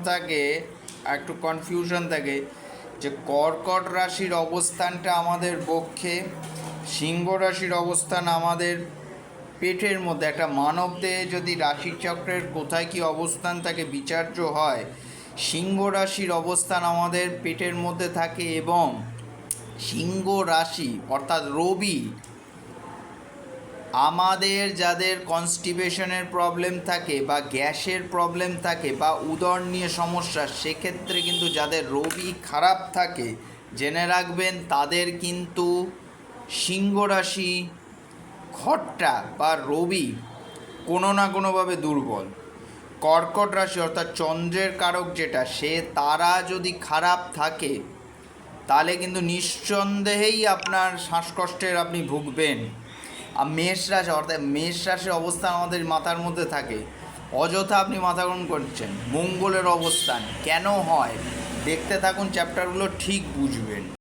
থাকে, একটু কনফিউশন থাকে যে কর্কট রাশির অবস্থানটা আমাদের বক্ষে, সিংহ রাশির অবস্থান আমাদের পেটের মধ্যে। একটা মানব দেহে যদি রাশিচক্রের কোথায় কি অবস্থান থাকে বিচার্য হয়, সিংহ রাশির অবস্থান আমাদের পেটের মধ্যে থাকে। এবং সিংহ রাশি অর্থাৎ রবি আমাদের যাদের কনস্টিপেশনের প্রবলেম থাকে বা গ্যাসের প্রবলেম থাকে বা উদর নিয়ে সমস্যা, সেক্ষেত্রে কিন্তু যাদের রবি খারাপ থাকে জেনে রাখবেন তাদের কিন্তু সিংহ রাশি ঘরটা বা রবি কোনো না কোনোভাবে দুর্বল। কর্কট রাশি অর্থাৎ চন্দ্রের কারক যেটা, সে তারা যদি খারাপ থাকে তাহলে কিন্তু নিঃসন্দেহেই আপনার শ্বাসকষ্টের আপনি ভুগবেন। আর মেষ রাশি অর্থাৎ মেষ রাশির অবস্থান আমাদের মাথার মধ্যে থাকে, অযথা আপনি মাথা গরম করছেন। মঙ্গলের অবস্থান কেন হয় দেখতে থাকুন, চ্যাপ্টারগুলো ঠিক বুঝবেন।